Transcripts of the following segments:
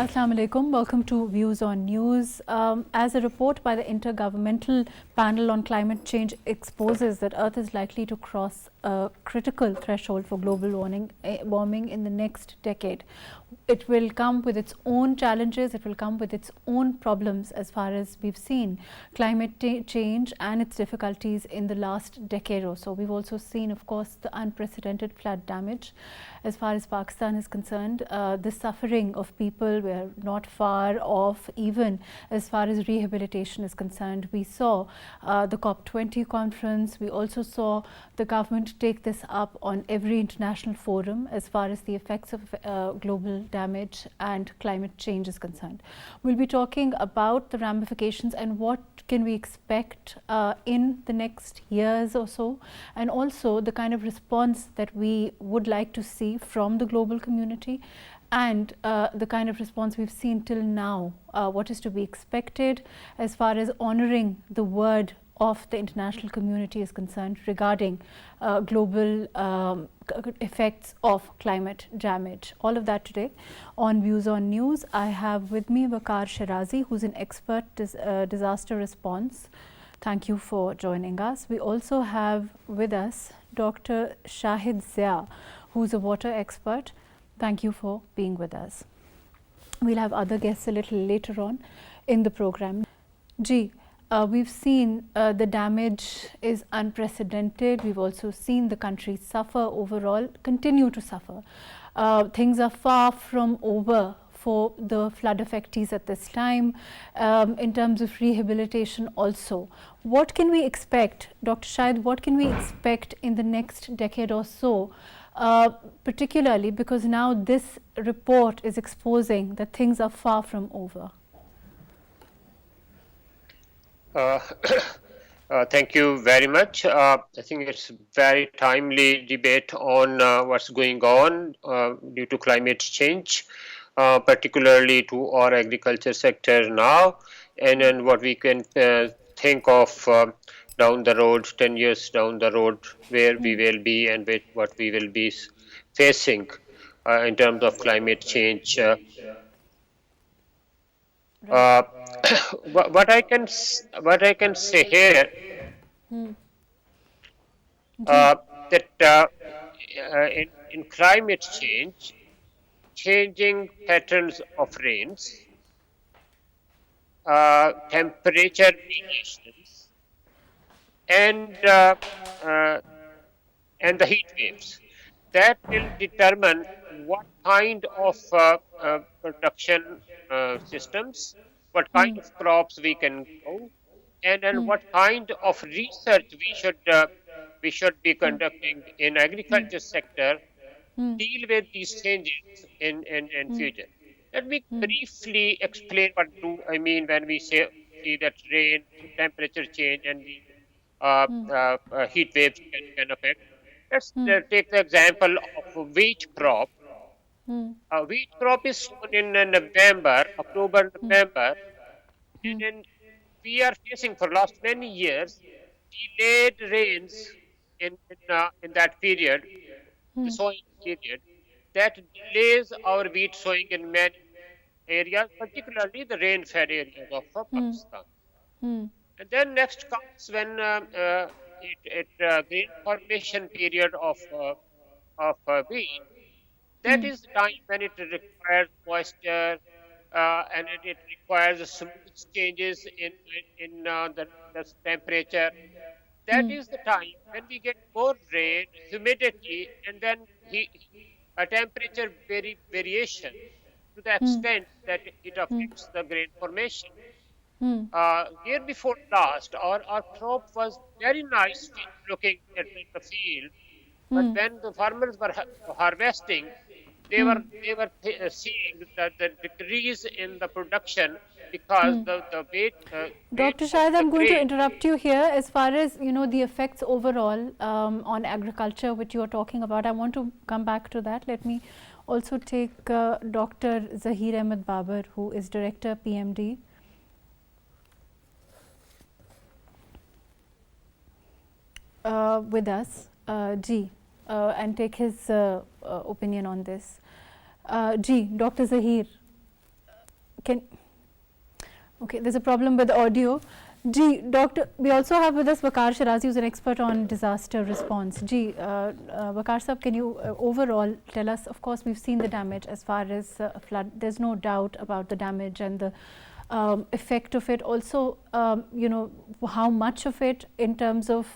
Assalamu alaikum. Welcome to Views on News. As a report by the Intergovernmental Panel on Climate Change exposes that Earth is likely to cross a critical threshold for global warming in the next decade. It will come with its own challenges, it will come with its own problems as far as we've seen climate change and its difficulties in the last decade or so. We've also seen, of course, the unprecedented flood damage. As far as Pakistan is concerned, the suffering of people were not far off, even as far as rehabilitation is concerned. We saw the COP20 conference. We also saw the government take this up on every international forum as far as the effects of global damage and climate change is concerned. We'll be talking about the ramifications and what can we expect in the next years or so, and also the kind of response that we would like to see from the global community, and the kind of response we've seen till now, what is to be expected as far as honoring the word of the international community is concerned regarding global effects of climate damage. All of that today on Views on News. I have with me Waqar Sherazi, who's an expert disaster response. Thank you for joining us. We also have with us Dr. Shahid, who's a water expert. Thank you for being with us. We'll have other guests a little later on in the program. We've seen the damage is unprecedented. We've also seen the country suffer overall, continue to suffer. Things are far from over for the flood affectees at this time. In terms of rehabilitation also, what can we expect, Dr. Shahid, what can we expect in the next decade or so, particularly because now this report is exposing that things are far from over? Thank you very much. I think it's a very timely debate on what's going on due to climate change, particularly to our agriculture sector now, and then what we can think of down the road, 10 years down the road, where we will be and what we will be facing in terms of climate change. What I can say here that in climate change, changing patterns of rains, temperature variations, and the heat waves, that will determine what kind of production systems, what kind of crops we can grow, and then what kind of research we should be conducting in agriculture sector deal with these changes in future. Let me briefly explain what do I mean when we see that rain, temperature change, and the heat waves can affect. Let's take the example of wheat crop. Wheat crop is sown in November, October, November, and then we are facing for last many years delayed rains in that period, the sowing period, that delays our wheat sowing in many areas, particularly the rain-fed areas of Pakistan. And then next comes when grain formation period of wheat. That is the time when it requires moisture and it requires smooth changes in the temperature. That is the time when we get more rain, humidity, and then a temperature variation to the extent that it affects the grain formation. Year before last, our crop was very nice looking at the field, but when the farmers were harvesting, they were seeing the decrease in the production because the weight. Dr. Shahid, I'm going to interrupt you here. As far as the effects overall on agriculture, which you are talking about, I want to come back to that. Let me also take Dr. Zaheer Ahmad Babar, who is Director PMD. With us, and take his opinion on this. Dr. Zaheer, Can Okay, there's a problem with the audio. Ji, Doctor, we also have with us Waqar Sherazi, who's an expert on disaster response. Ji, Waqar Sahab, can you overall tell us, of course, we've seen the damage as far as flood. There's no doubt about the damage and the effect of it. Also, you know, how much of it in terms of,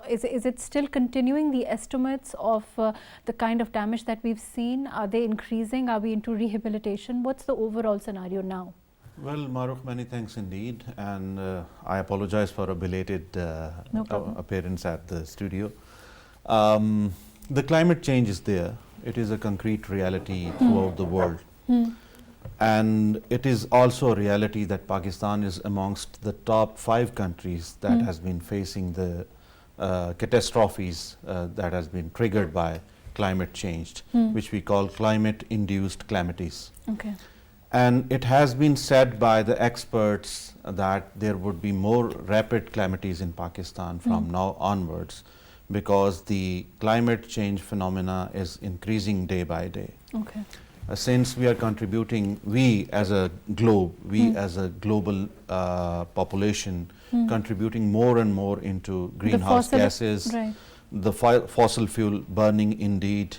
is it still continuing, the estimates of the kind of damage that we've seen? Are they increasing? Are we into rehabilitation? What's the overall scenario now? Well, Mahrukh, many thanks indeed, and I apologize for a belated No problem. appearance at the studio. The climate change is there. It is a concrete reality throughout the world. And it is also a reality that Pakistan is amongst the top 5 countries that has been facing the catastrophes that has been triggered by climate change, which we call climate-induced calamities. Okay. And it has been said by the experts that there would be more rapid calamities in Pakistan from now onwards, because the climate change phenomena is increasing day by day. Okay. Since we are contributing, we as a globe, we as a global population, contributing more and more into greenhouse gases, right. the fossil fuel burning indeed,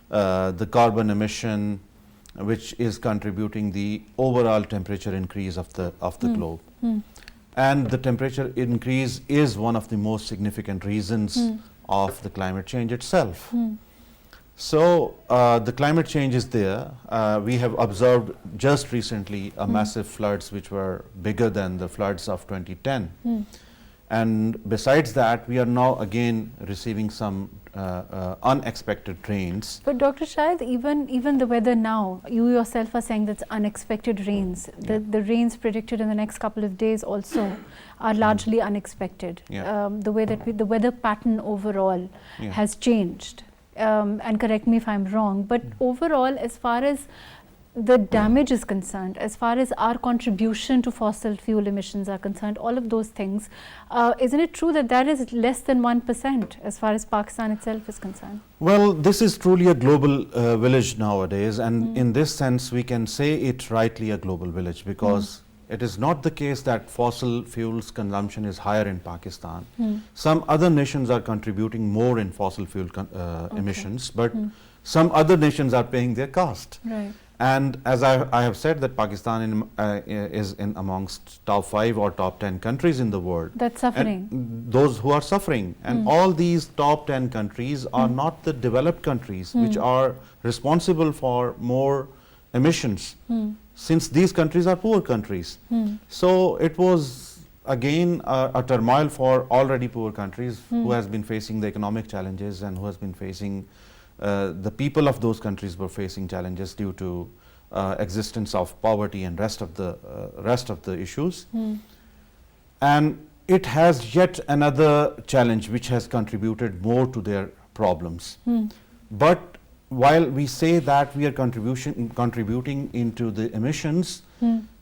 the carbon emission, which is contributing the overall temperature increase of the globe. And the temperature increase is one of the most significant reasons of the climate change itself. So the climate change is there. We have observed just recently a massive floods which were bigger than the floods of 2010. And besides that, we are now again receiving some unexpected rains. But Dr. Shahid, even the weather now, you yourself are saying that's unexpected rains. The rains predicted in the next couple of days also are largely unexpected. The way that the weather pattern overall has changed. And correct me if I'm wrong, but overall, as far as the damage is concerned, as far as our contribution to fossil fuel emissions are concerned, all of those things, isn't it true that that is less than 1% as far as Pakistan itself is concerned? Well, this is truly a global village nowadays, and in this sense we can say it rightly a global village, because it is not the case that fossil fuels consumption is higher in Pakistan. Some other nations are contributing more in fossil fuel emissions, but some other nations are paying their cost. Right. And as I have said, that Pakistan is in amongst top 5 or top 10 countries in the world. That's suffering. And those who are suffering. And all these top 10 countries are not the developed countries which are responsible for more emissions, since these countries are poor countries. So it was again a turmoil for already poor countries who has been facing the economic challenges, and who has been facing the people of those countries were facing challenges due to existence of poverty and rest of the issues. And it has yet another challenge which has contributed more to their problems. But while we say that we are contributing into the emissions,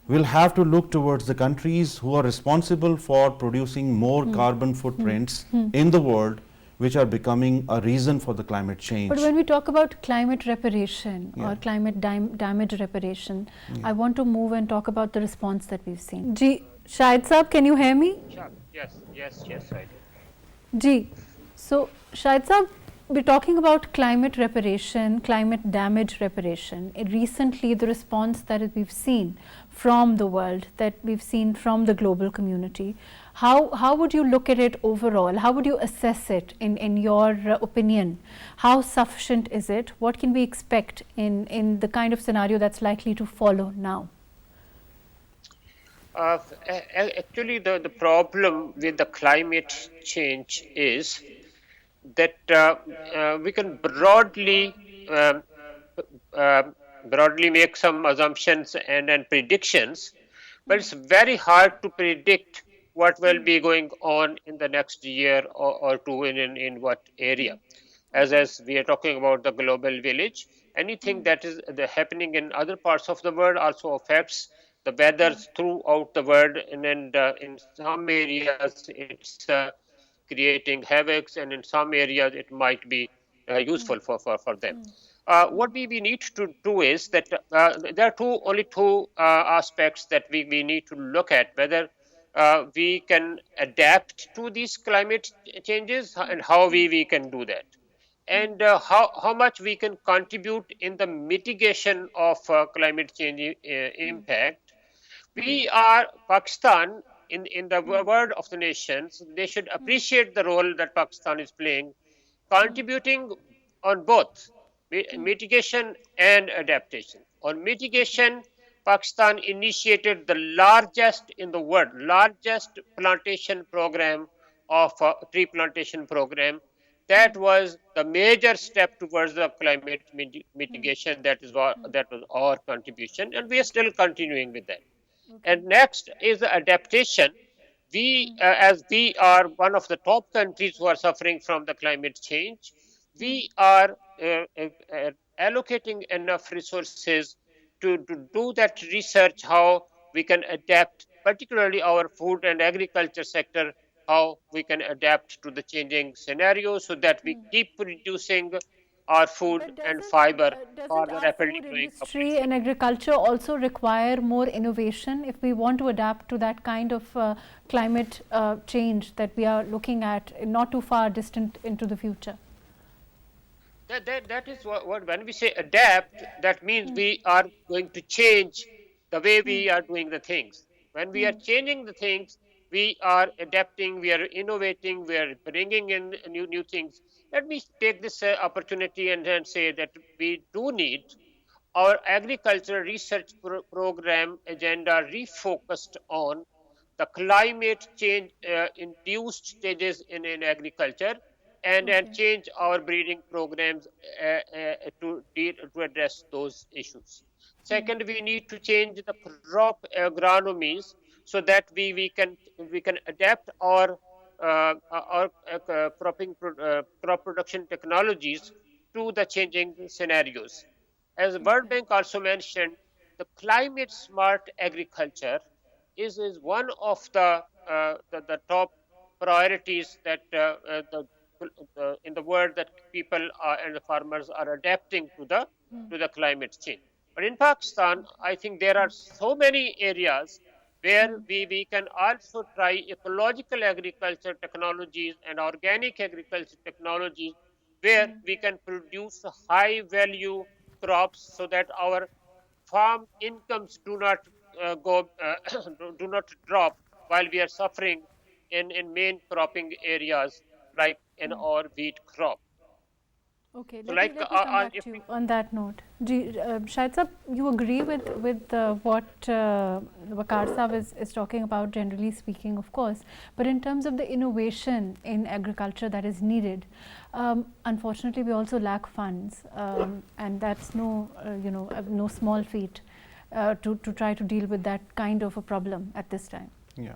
we'll have to look towards the countries who are responsible for producing more carbon footprints in the world, which are becoming a reason for the climate change. But when we talk about climate reparation or climate damage reparation, I want to move and talk about the response that we've seen. Ji, Shahid Saab, can you hear me? Sure. Yes, I do. Ji, so Shahid Saab, we're talking about climate reparation, climate damage reparation. Recently, the response that we've seen from the world, that we've seen from the global community, how would you look at it overall? How would you assess it in your opinion? How sufficient is it? What can we expect in the kind of scenario that's likely to follow now? Actually, the problem with the climate change is that we can broadly make some assumptions and predictions, but it's very hard to predict what will be going on in the next year or two in what area. As we are talking about the global village, anything that is happening in other parts of the world also affects the weather throughout the world, and in some areas it's creating havocs, and in some areas it might be useful for them. what we need to do is that there are only two aspects that we need to look at, whether we can adapt to these climate changes and how we can do that, and how much we can contribute in the mitigation of climate change impact. We are Pakistan, in the word of the nations, they should appreciate the role that Pakistan is playing, contributing on both mitigation and adaptation. On mitigation, Pakistan initiated the largest in the world, largest plantation program of tree plantation program. That was the major step towards the climate mitigation. That was our contribution, and we are still continuing with that. Okay. And next is the adaptation. As we are one of the top countries who are suffering from the climate change, we are allocating enough resources to do that research, how we can adapt, particularly our food and agriculture sector, how we can adapt to the changing scenarios so that we keep producing our food But and fiber for doesn't the our rapidly food growing industry population. and agriculture also require more innovation if we want to adapt to that kind of climate change that we are looking at not too far distant into the future? That is what when we say adapt, that means we are going to change the way we are doing the things. When we are changing the things, we are adapting, we are innovating, we are bringing in new things. Let me take this opportunity and say that we do need our agricultural research program agenda refocused on the climate change induced stages in agriculture, and Okay. change our breeding programs to address those issues. Second, we need to change the crop agronomies so that we can adapt our crop production technologies to the changing scenarios. As the World Okay. Bank also mentioned, the climate smart agriculture is one of the top priorities that in the world that people and the farmers are adapting to the climate change. But in Pakistan, I think there are so many areas where we can also try ecological agriculture technologies and organic agriculture technologies, where we can produce high value crops so that our farm incomes do not drop while we are suffering in main cropping areas like in our wheat crop. Okay, So let me come back if to we you on that note. Shahid Sahab, you agree with what Waqar Sahab is talking about, generally speaking, of course, but in terms of the innovation in agriculture that is needed, unfortunately, we also lack funds, and that's no small feat to try to deal with that kind of a problem at this time. Yeah.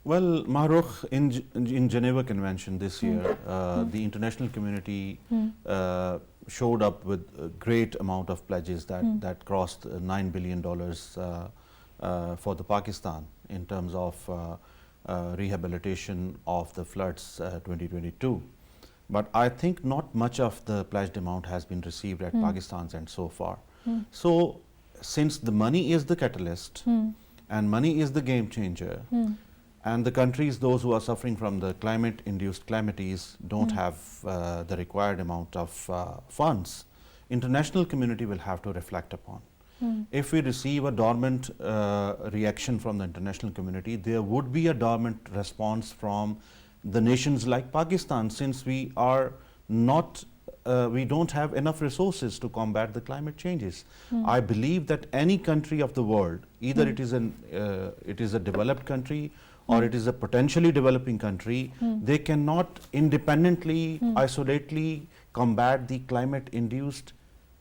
Well, Mahrukh, in Geneva Convention this year, the international community showed up with a great amount of pledges that crossed $9 billion for the Pakistan in terms of rehabilitation of the floods 2022. But I think not much of the pledged amount has been received at Pakistan's end so far. So, since the money is the catalyst and money is the game changer, and the countries, those who are suffering from the climate-induced calamities, don't have the required amount of funds, international community will have to reflect upon. If we receive a dormant reaction from the international community, there would be a dormant response from the nations like Pakistan, since we are not we don't have enough resources to combat the climate changes. I believe that any country of the world, either it is a developed country or it is a potentially developing country, they cannot independently, isolatedly combat the climate-induced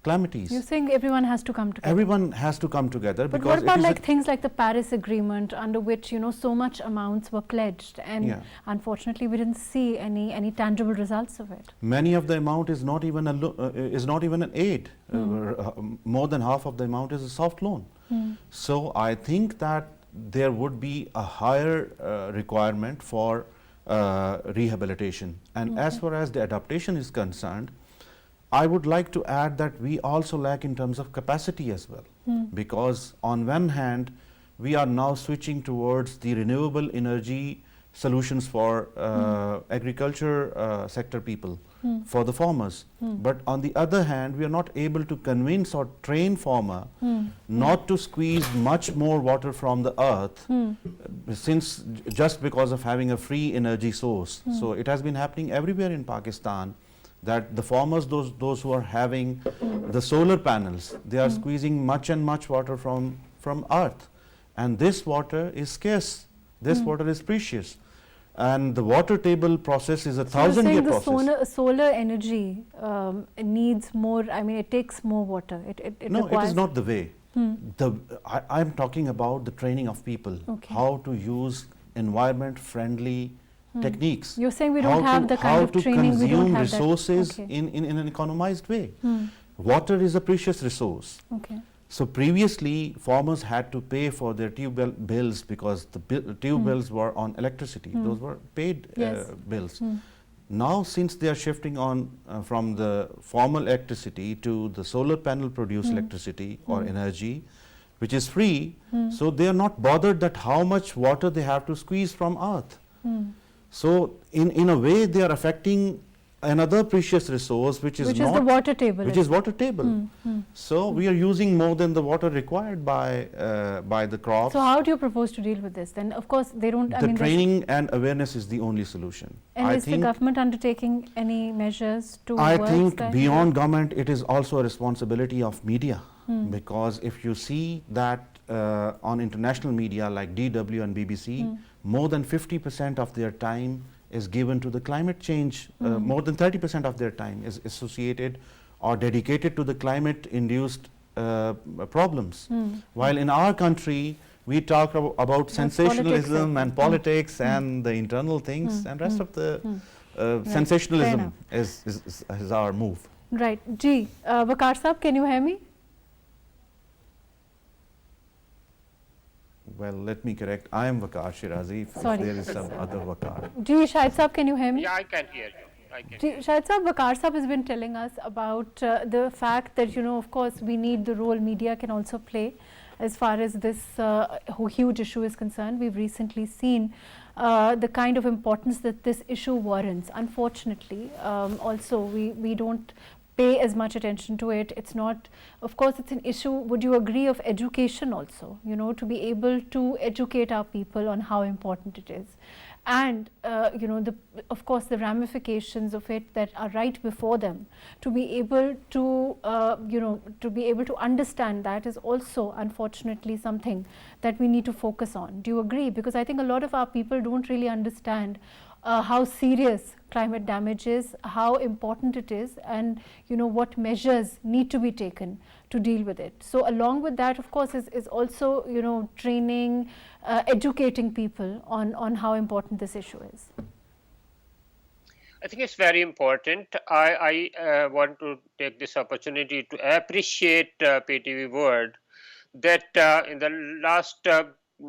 calamities. You're saying everyone has to come together. Everyone has to come together. But because what about things like the Paris Agreement, under which so much amounts were pledged, and unfortunately we didn't see any tangible results of it. Many of the amount is not even an aid. More than half of the amount is a soft loan. So I think that there would be a higher requirement for rehabilitation. And as far as the adaptation is concerned, I would like to add that we also lack in terms of capacity as well, because on one hand, we are now switching towards the renewable energy solutions for agriculture sector people, for the farmers. But on the other hand, we are not able to convince or train farmer not to squeeze much more water from the earth, since just because of having a free energy source. So it has been happening everywhere in Pakistan, that the farmers, those who are having the solar panels, they are squeezing much and much water from earth, and this water is scarce, this water is precious, and the water table process is a 1,000-year process. The solar energy needs more, I mean, it takes more water. It No, requires. it is not the way. I'm talking about the training of people, how to use environment-friendly techniques. You're saying we don't have the kind of training, we don't have that. How to consume resources in an economized way. Water is a precious resource. Okay. So previously, farmers had to pay for their tube bills because the tube bills were on electricity. Those were paid bills. Now, since they are shifting on from the formal electricity to the solar panel produced electricity or energy, which is free, so they are not bothered that how much water they have to squeeze from earth. So in a way, they are affecting another precious resource, which is the water table. Which is water table. So we are using more than the water required by the crops. So how do you propose to deal with this? Then of course they don't. The training and awareness is the only solution. And is the government undertaking any measures to? I think beyond government, it is also a responsibility of media, because if you see that on international media like DW and BBC, more than 50% of their time is given to the climate change. More than 30% of their time is associated or dedicated to the climate-induced problems. While in our country, we talk about sensationalism and politics and the internal things, and rest of the sensationalism is our move. Right. Ji, Waqar Sahab, can you hear me? Well, let me correct. I am Waqar Sherazi. If there is some other Waqar. Ji, Shahid Sahab, can you hear me? Yeah, I can hear you. Shahid Sahab, Waqar Sahab has been telling us about the fact that, of course, we need the role media can also play as far as this huge issue is concerned. We've recently seen the kind of importance that this issue warrants. Unfortunately, also we don't pay as much attention to it. It's not, of course, it's an issue, would you agree, of education also, to be able to educate our people on how important it is. And, of course, the ramifications of it that are right before them, to be able to, to be able to understand that is also, unfortunately, something that we need to focus on. Do you agree? Because I think a lot of our people don't really understand how serious climate damage is, how important it is, and what measures need to be taken to deal with it. So along with that, of course, is also training, educating people on how important this issue is. I think it's very important. I want to take this opportunity to appreciate PTV World that in the last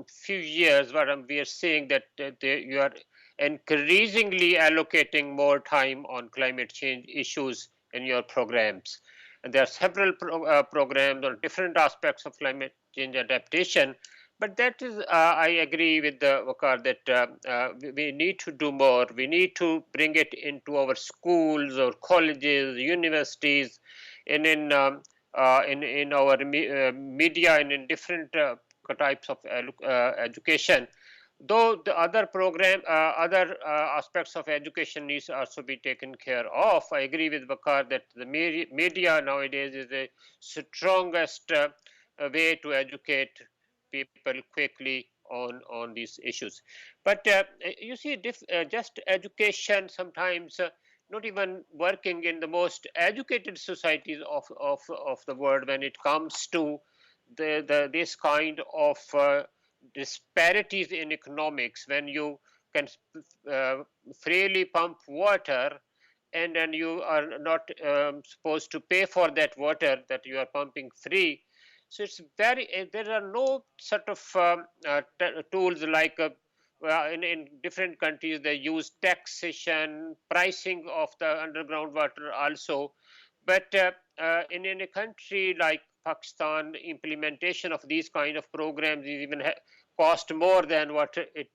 few years, we are seeing that you are increasingly allocating more time on climate change issues in your programs. And there are several programs on different aspects of climate change adaptation. But that is, I agree with Waqar that we need to do more. We need to bring it into our schools or colleges, universities, and in our media and in different types of education. Though the other other aspects of education needs also be taken care of, I agree with Waqar that the media nowadays is the strongest way to educate people quickly on these issues. But you see, just education sometimes not even working in the most educated societies of the world when it comes to this kind of disparities in economics, when you can freely pump water and then you are not supposed to pay for that water that you are pumping free. So it's there are no sort of tools like in different countries they use taxation, pricing of the underground water also. But in a country like Pakistan, implementation of these kind of programs is even cost more than what it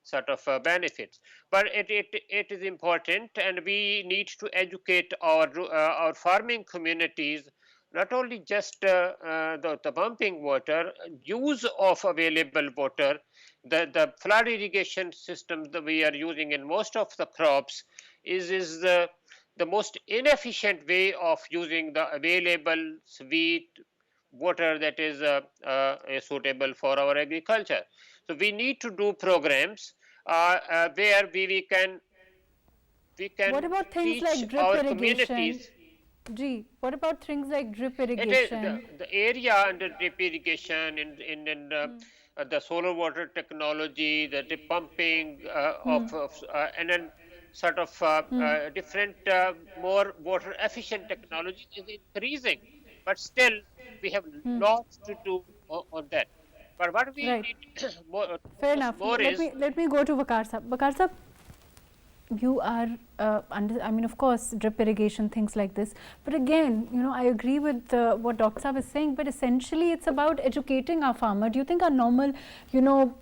sort of benefits. But it is important, and we need to educate our farming communities, not only just the pumping water, use of available water, the flood irrigation system that we are using in most of the crops is the most inefficient way of using the available sweet water that is suitable for our agriculture. So we need to do programs where we What can about things teach like drip our irrigation? communities. Gee, what about things like drip It is irrigation? the area under drip irrigation in the solar water technology, the drip pumping and then sort of different more water efficient technology is increasing, but still we have lots to do on that. But what we Right. need more, Fair enough. more is Let me go to Waqar sahab. Waqar sahab, you are I mean, of course, drip irrigation, things like this, but again, you know, I agree with what Dr. Saab is saying, but essentially it's about educating our farmer. Do you think a normal, you know,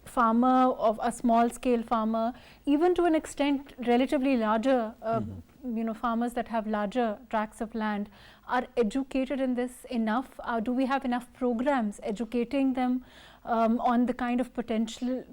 farmer of a small scale farmer, even to an extent relatively larger you know, farmers that have larger tracts of land, are educated in this enough? Do we have enough programs educating them on the kind of potential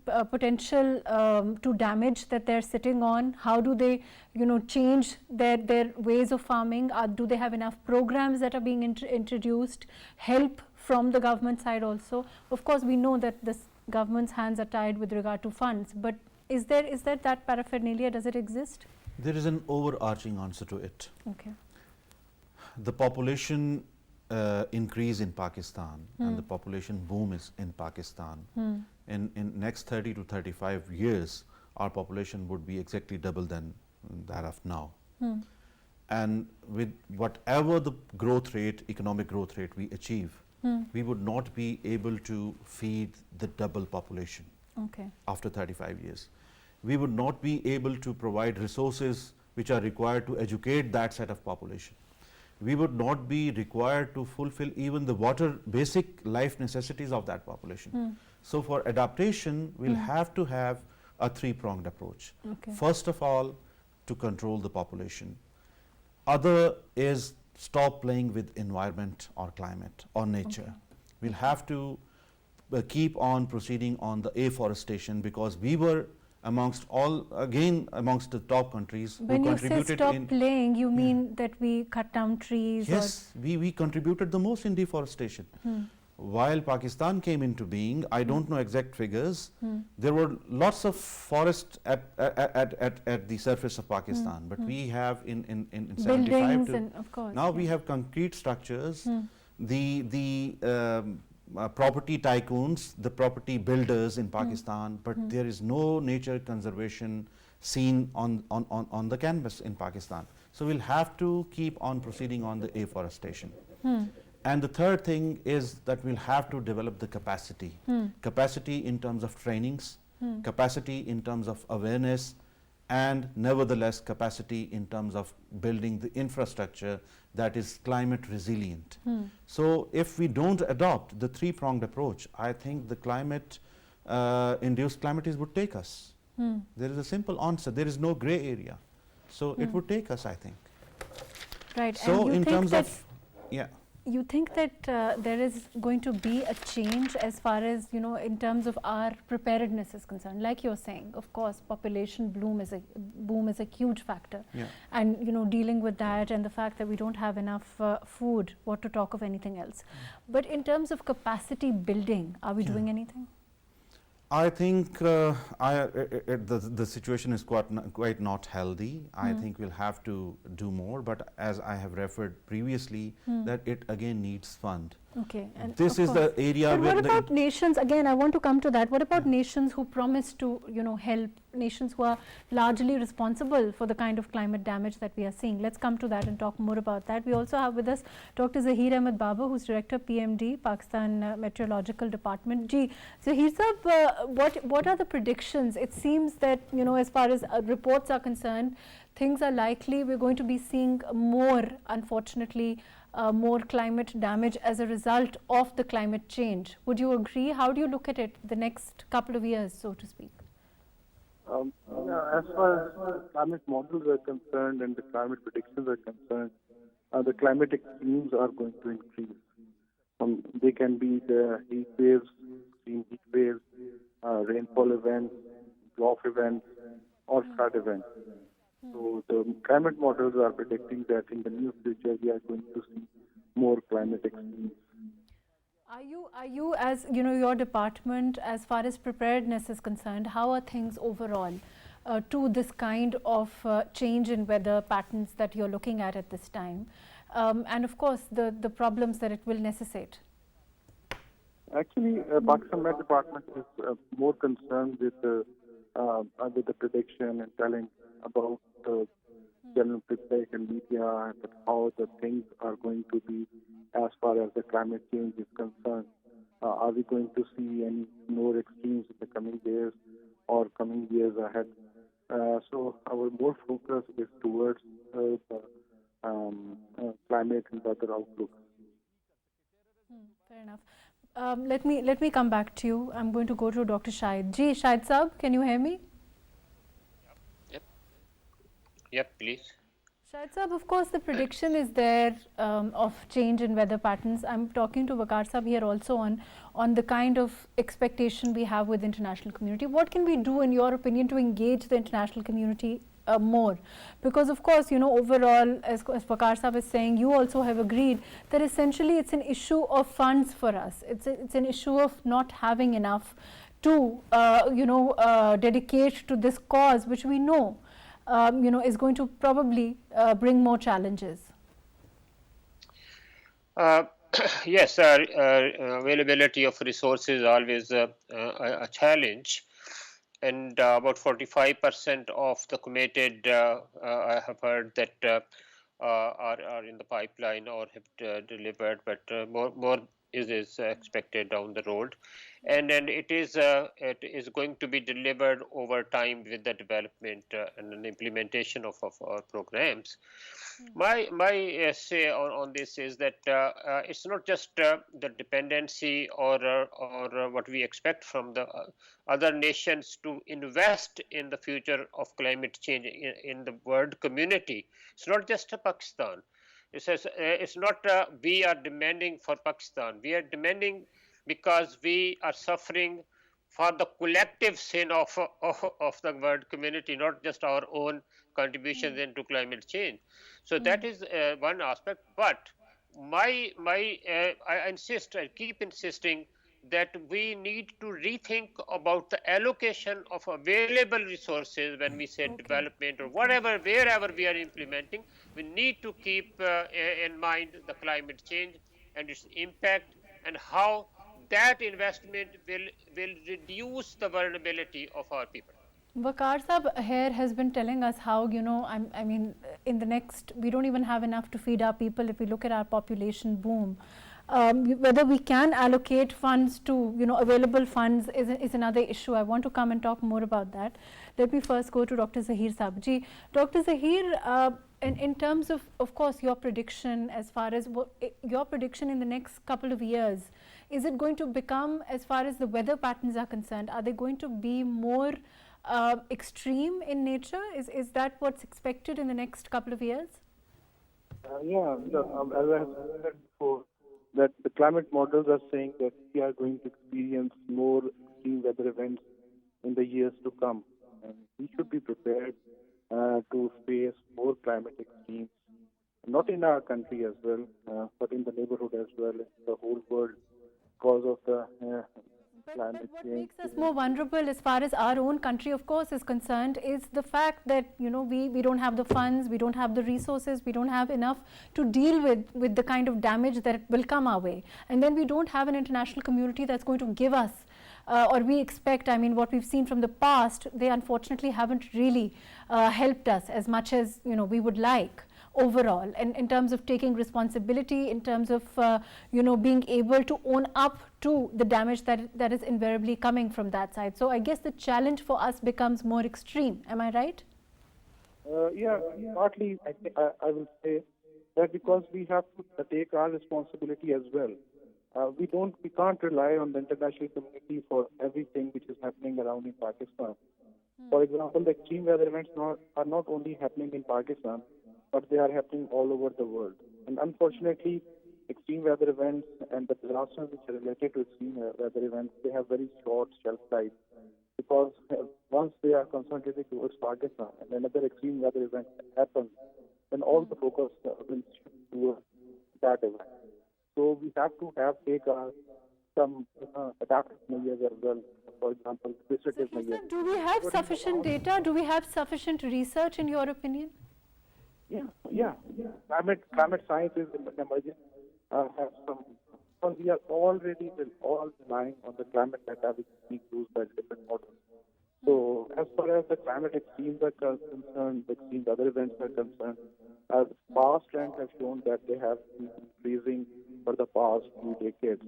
to damage that they're sitting on? How do they, you know, change their ways of farming? Do they have enough programs that are being introduced? Help from the government side also? Of course, we know that this government's hands are tied with regard to funds, but is there that paraphernalia? Does it exist? There is an overarching answer to it. Okay. The population increase in Pakistan and the population boom is in Pakistan. In next 30 to 35 years, our population would be exactly double than that of now. And with whatever the growth rate, economic growth rate we achieve, we would not be able to feed the double population after 35 years. We would not be able to provide resources which are required to educate that set of population. We would not be required to fulfill even the basic life necessities of that population. So for adaptation, we'll have to have a three-pronged approach. First of all, to control the population. Other is stop playing with environment or climate or nature. We'll have to keep on proceeding on the afforestation, because we were amongst the top countries when who you say contributed stop playing, you mean that we cut down trees? Yes, we contributed the most in deforestation. While Pakistan came into being, I don't know exact figures, there were lots of forest at the surface of Pakistan, but we have in 75 buildings to and of course, now we have concrete structures. The property tycoons, the property builders in Pakistan, but there is no nature conservation seen on the canvas in Pakistan. So we'll have to keep on proceeding on the afforestation. And the third thing is that we'll have to develop the capacity. Capacity in terms of trainings, capacity in terms of awareness, and nevertheless capacity in terms of building the infrastructure that is climate resilient. So if we don't adopt the three-pronged approach, I think the climate induced calamities would take us. There is a simple answer. There is no gray area. So it would take us, I think. Right. So and in terms of, you think that there is going to be a change as far as, you know, in terms of our preparedness is concerned? Like you're saying, of course, population boom is a huge factor. And, you know, dealing with that and the fact that we don't have enough food, what to talk of anything else. But in terms of capacity building, are we doing anything? I think the situation is quite not healthy. I think we'll have to do more, but as I have referred previously, that it again needs fund. Okay, and This of is the course. area But where what about nations, again, I want to come to that, what about nations who promise to, help, nations who are largely responsible for the kind of climate damage that we are seeing? Let's come to that and talk more about that. We also have with us Dr. Zaheer Ahmed Babar, who's Director PMD, Pakistan Meteorological Department. Zaheer Sahab, what are the predictions? It seems that, as far as reports are concerned, things are likely we're going to be seeing more, unfortunately, more climate damage as a result of the climate change. Would you agree? How do you look at it the next couple of years, so to speak? As far as climate models are concerned and the climate predictions are concerned, the climatic extremes are going to increase. They can be the heat waves, extreme heat waves, rainfall events, drought events, or flood events. So the climate models are predicting that in the near future we are going to see more climate extremes. Are you as your department, as far as preparedness is concerned, how are things overall to this kind of change in weather patterns that you're looking at this time, and of course the problems that it will necessitate? Actually, Pakistan Met Department is more concerned with the prediction and telling about the general public and media and how the things are going to be as far as the climate change is concerned. Are we going to see any more extremes in the coming days or coming years ahead? So our more focus is towards the climate and weather outlook. Fair enough. Let me come back to you. I'm going to go to Dr. Shahid. Shahid Saab, can you hear me? Yep, please. Shahid Saab, of course, the prediction is there of change in weather patterns. I'm talking to Waqar Saab here also on the kind of expectation we have with international community. What can we do, in your opinion, to engage the international community more? Because of course, overall, as Waqar Saab is saying, you also have agreed that essentially it's an issue of funds for us. It's an issue of not having enough to dedicate to this cause, which we know is going to probably bring more challenges. Yes, availability of resources is always a challenge, and about 45% of the committed, I have heard that are in the pipeline or have delivered, but more is expected down the road, and it is going to be delivered over time with the development and an implementation of our programs. My say on this is that it's not just the dependency or what we expect from the other nations to invest in the future of climate change in the world community. It's not just Pakistan. It's not we are demanding for Pakistan. We are demanding because we are suffering for the collective sin of the world community, not just our own contributions into climate change. So that is one aspect. But I keep insisting that we need to rethink about the allocation of available resources when we say development or whatever, wherever we are implementing. We need to keep in mind the climate change and its impact and how that investment will reduce the vulnerability of our people. Waqar Saab here has been telling us how, I mean, in the next, we don't even have enough to feed our people if we look at our population boom. Whether we can allocate funds to, available funds is another issue. I want to come and talk more about that. Let me first go to Dr. Zaheer Saab. Dr. Zaheer, in terms of course, your prediction as far as your prediction in the next couple of years, is it going to become, as far as the weather patterns are concerned, are they going to be more extreme in nature? Is that what's expected in the next couple of years? Yeah, as I said before, that the climate models are saying that we are going to experience more extreme weather events in the years to come. And we should be prepared to face more climate extremes, not in our country as well, but in the neighborhood as well, in the whole world, because of the climate what change. makes us more vulnerable as far as our own country, of course, is concerned is the fact that, you know, we don't have the funds, we don't have the resources, we don't have enough to deal with the kind of damage that will come our way. And then we don't have an international community that's going to give us or we expect, I mean, what we've seen from the past, they unfortunately haven't really helped us as much as, you know, we would like overall, and in terms of taking responsibility, in terms of you know, being able to own up to the damage that is invariably coming from that side. So I guess the challenge for us becomes more extreme. Am I right? Yeah, partly I will say that because we have to take our responsibility as well. We can't rely on the international community for everything which is happening around in Pakistan. For example, the extreme weather events are not only happening in Pakistan, but they are happening all over the world. And unfortunately, extreme weather events and the disasters which are related to extreme weather events, they have very short shelf life, because once they are concentrated towards Pakistan and another extreme weather event happens, then all the focus will shift towards that event. So we have to take some adaptive measures as well. For example, restrictive measures. Do we have sufficient data? Do we have sufficient research, in your opinion? Yeah. Climate science is emerging. Have some. Because we are already all relying on the climate data which is being used by different models. So as far as the climate extremes are concerned, the extreme weather events are concerned, past trends have shown that they have been increasing for the past few decades.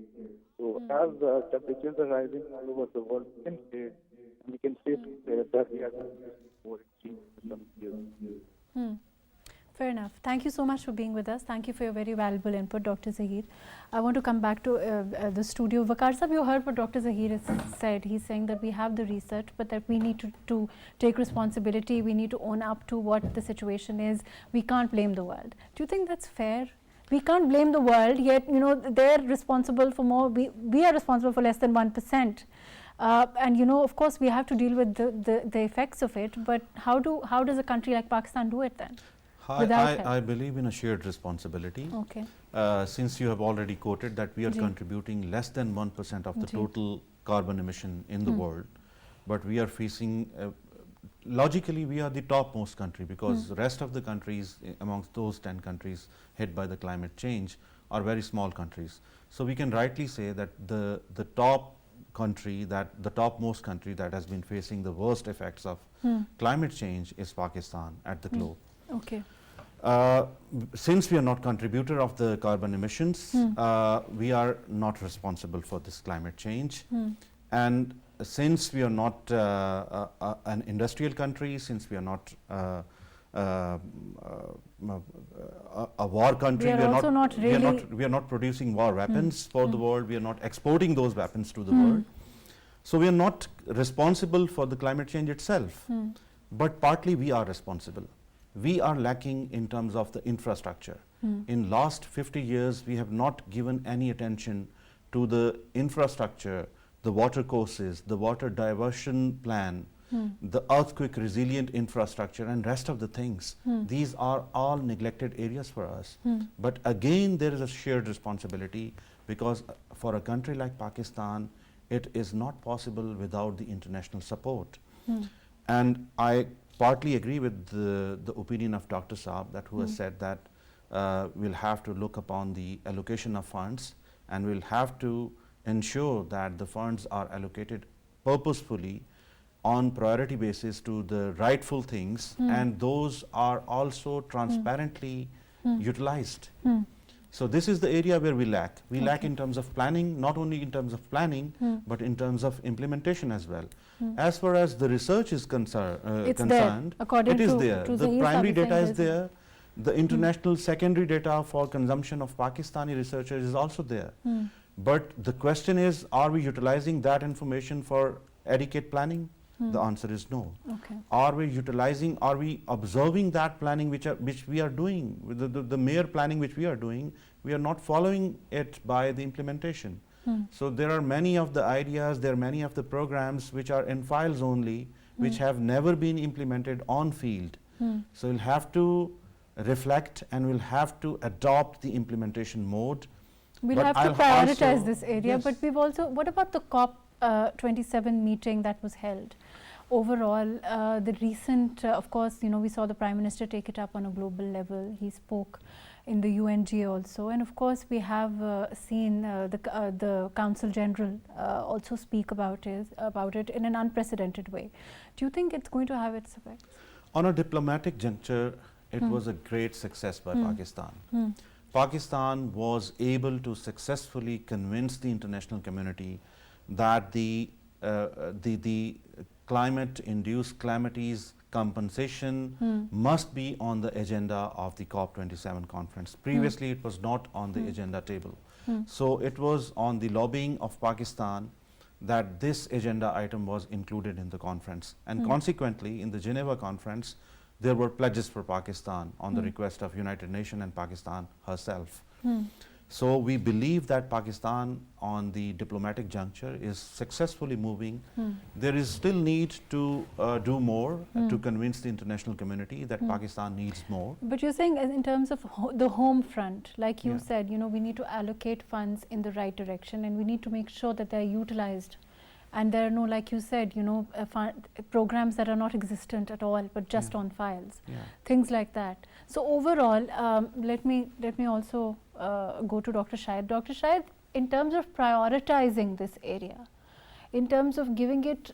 So as temperatures are rising all over the world, we can safely say that we are going to use more extreme in some years. Fair enough. Thank you so much for being with us. Thank you for your very valuable input, Dr. Zaheer. I want to come back to the studio. Waqar sahab, you heard what Dr. Zaheer has said. He's saying that we have the research, but that we need to take responsibility. We need to own up to what the situation is. We can't blame the world. Do you think that's fair? We can't blame the world, yet, you know, they're responsible for more. We are responsible for less than 1%. And, you know, of course, we have to deal with the effects of it. But how does a country like Pakistan do it then? I believe in a shared responsibility. Okay. Since you have already quoted that we are contributing less than 1% of the total carbon emission in the world, but we are facing, logically we are the topmost country, because the rest of the countries amongst those 10 countries hit by the climate change are very small countries. So we can rightly say that the topmost country that has been facing the worst effects of climate change is Pakistan at the globe. Okay. Since we are not contributor of the carbon emissions, we are not responsible for this climate change. And since we are not an industrial country, since we are not a war country, we are not producing war weapons for the world, we are not exporting those weapons to the world. So we are not responsible for the climate change itself, but partly we are responsible. We are lacking in terms of the infrastructure. In last 50 years, we have not given any attention to the infrastructure, the water courses, the water diversion plan, the earthquake resilient infrastructure, and rest of the things. These are all neglected areas for us. But again, there is a shared responsibility, because for a country like Pakistan, it is not possible without the international support. And I partly agree with the opinion of Dr. Saab, that who has said that we'll have to look upon the allocation of funds, and we'll have to ensure that the funds are allocated purposefully on priority basis to the rightful things, and those are also transparently utilized. So this is the area where we lack. We lack in terms of planning, not only in terms of planning, but in terms of implementation as well. As far as the research is concerned, it is there. The primary data is there. The international secondary data for consumption of Pakistani researchers is also there. But the question is, are we utilizing that information for adequate planning? The answer is no. Are we utilizing, are we observing that planning which we are doing, the mere planning which we are doing, we are not following it by the implementation. So there are many of the ideas, there are many of the programs which are in files only, which have never been implemented on field. So we'll have to reflect, and we'll have to adopt the implementation mode. We'll have to prioritize this area, but we've also, what about the COP 27 meeting that was held. Overall, the recent, of course, we saw the Prime Minister take it up on a global level. He spoke in the UNG also, and of course, we have seen the Council General also speak about it in an unprecedented way. Do you think it's going to have its effects? On a diplomatic juncture, it was a great success by Pakistan. Pakistan was able to successfully convince the international community that the climate-induced calamities compensation must be on the agenda of the COP27 conference. Previously, it was not on the agenda table. So it was on the lobbying of Pakistan that this agenda item was included in the conference. And consequently, in the Geneva conference, there were pledges for Pakistan on the request of United Nations and Pakistan herself. So we believe that Pakistan on the diplomatic juncture is successfully moving. There is still need to do more to convince the international community that Pakistan needs more. But you're saying in terms of the home front, like you said, we need to allocate funds in the right direction, and we need to make sure that they're utilized. And there are no, like you said, programs that are not existent at all, but just on files, things like that. So overall, let me also go to Dr. Shahid. Dr. Shahid, in terms of prioritizing this area, in terms of giving it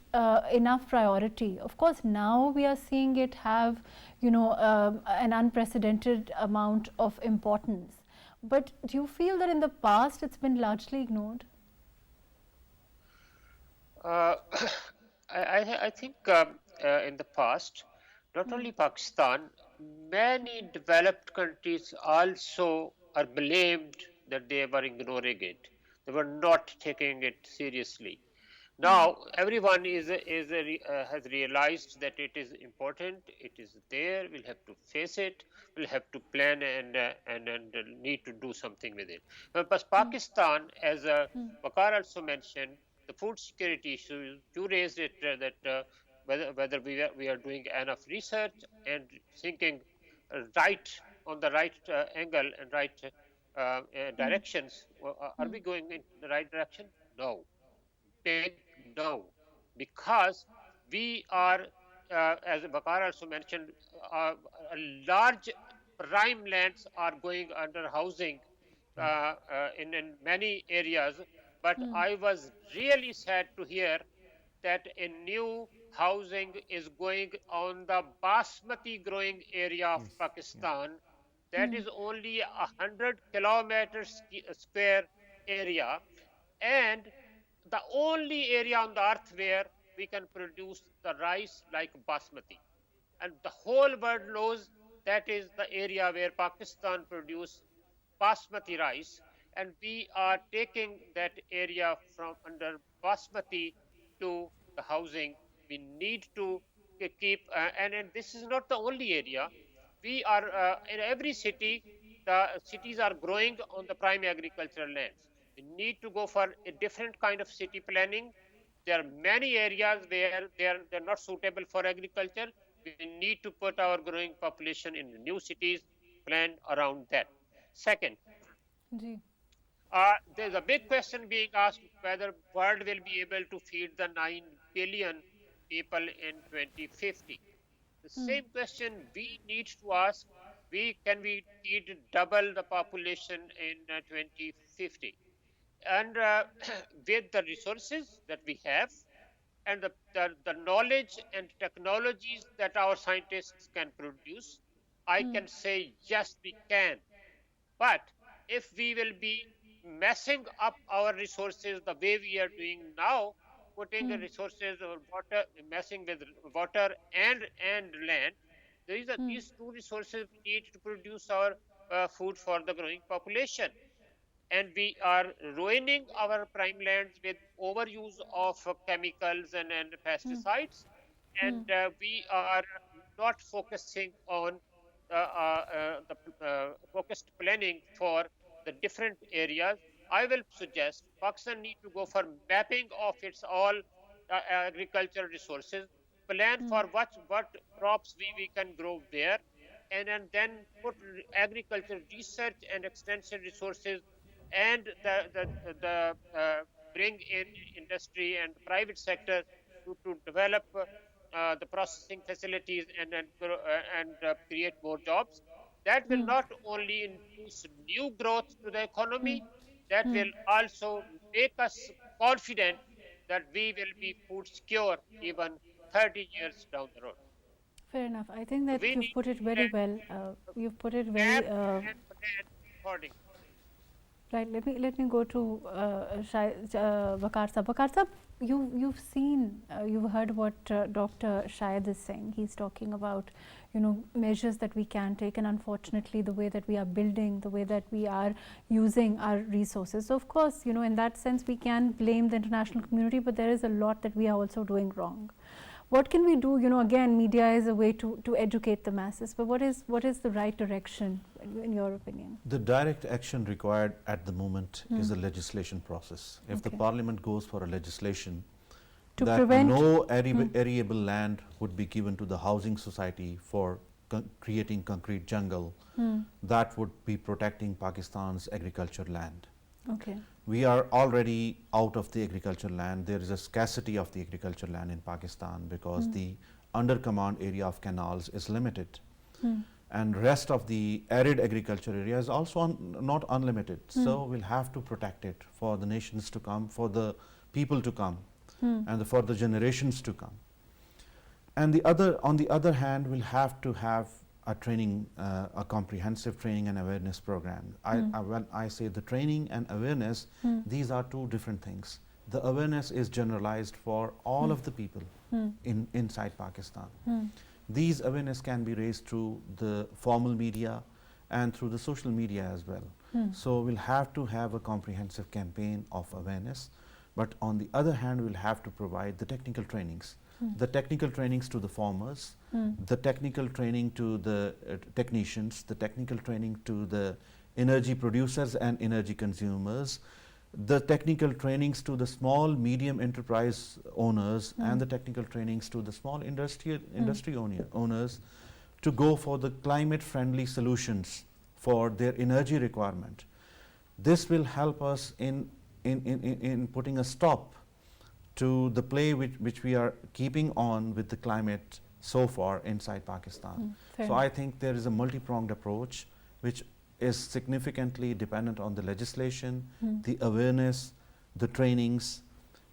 enough priority, of course, now we are seeing it have, an unprecedented amount of importance. But do you feel that in the past it's been largely ignored? I think in the past, not only Pakistan, many developed countries also are blamed that they were ignoring it. They were not taking it seriously. Now everyone has realized that it is important. It is there. We'll have to face it. We'll have to plan and need to do something with it. But Pakistan, as Waqar also mentioned, the food security issue. You raised it that whether we are doing enough research and thinking right on the right angle and right directions. Are we going in the right direction? No, big no, because we are, as Bakar also mentioned, large prime lands are going under housing in many areas. But I was really sad to hear that a new housing is going on the basmati growing area of Pakistan. That is only 100 kilometers square area, and the only area on the earth where we can produce the rice like basmati. And the whole world knows that is the area where Pakistan produces basmati rice, and we are taking that area from under basmati to the housing. We need to keep, and this is not the only area. We are in every city, the cities are growing on the prime agricultural lands. We need to go for a different kind of city planning. There are many areas where they're not suitable for agriculture. We need to put our growing population in the new cities, plan around that. Second, there's a big question being asked whether world will be able to feed the 9 billion people in 2050. The same question we need to ask: we feed double the population in 2050? And with the resources that we have and the knowledge and technologies that our scientists can produce, I can say yes, we can. But if we will be messing up our resources the way we are doing now, putting the resources or water, messing with water and land, these two resources we need to produce our food for the growing population. And we are ruining our prime lands with overuse of chemicals and pesticides, and we are not focusing on the focused planning for the different areas. I will suggest Pakistan need to go for mapping of its all agricultural resources, plan for what crops we can grow where, and then put agriculture research and extension resources and the bring in industry and private sector to develop the processing facilities and create more jobs. That will not only induce new growth to the economy, that will also make us confident that we will be food secure even 30 years down the road. Fair enough. I think So that we you've need put to it very well. You've put it very adapt and plan accordingly. right. Let me go to Waqar Sab. Waqar Sab, you've seen, you've heard what Dr. Shahid is saying. He's talking about, measures that we can take, and unfortunately the way that we are building, the way that we are using our resources. So of course, in that sense we can blame the international community, but there is a lot that we are also doing wrong. What can we do? Again, media is a way to educate the masses, but what is the right direction in your opinion? The direct action required at the moment is a legislation process. If the parliament goes for a legislation To that prevent- no arable land would be given to the housing society for creating concrete jungle, that would be protecting Pakistan's agriculture land. Okay. We are already out of the agriculture land. There is a scarcity of the agriculture land in Pakistan because the under command area of canals is limited. And rest of the arid agriculture area is also not unlimited. So we'll have to protect it for the nations to come, for the people to come, and for the generations to come. And on the other hand, we'll have to have a training, a comprehensive training and awareness program. When I say the training and awareness, these are two different things. The awareness is generalized for all of the people inside Pakistan. These awareness can be raised through the formal media and through the social media as well. So we'll have to have a comprehensive campaign of awareness, but on the other hand, we'll have to provide the technical trainings. The technical trainings to the farmers, the technical training to the technicians, the technical training to the energy producers and energy consumers, the technical trainings to the small, medium enterprise owners, and the technical trainings to the small industry owners to go for the climate-friendly solutions for their energy requirement. This will help us in putting a stop to the play which we are keeping on with the climate so far inside Pakistan. So I think there is a multi-pronged approach which is significantly dependent on the legislation, the awareness, the trainings,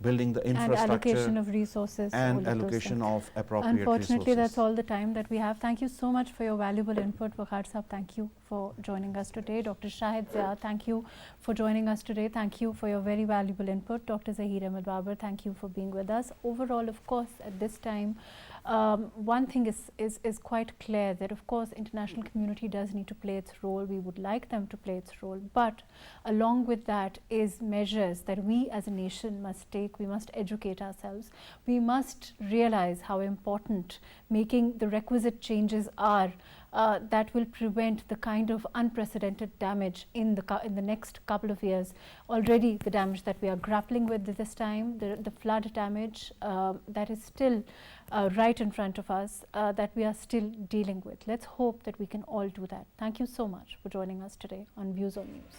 building the infrastructure, and allocation of resources, and allocation of appropriate Unfortunately, resources. that's all the time that we have. Thank you so much for your valuable input. Waqar Sahab, thank you for joining us today. Dr. Shahid, thank you for joining us today. Thank you for your very valuable input. Dr. Zaheer Ahmad Babar, thank you for being with us. Overall, of course, at this time, one thing is quite clear, that of course international community does need to play its role. We would like them to play its role, but along with that is measures that we as a nation must take. We must educate ourselves. We must realize how important making the requisite changes are that will prevent the kind of unprecedented damage in the next couple of years. Already the damage that we are grappling with this time, the flood damage that is still right in front of us, that we are still dealing with. Let's hope that we can all do that. Thank you so much for joining us today on Views on News.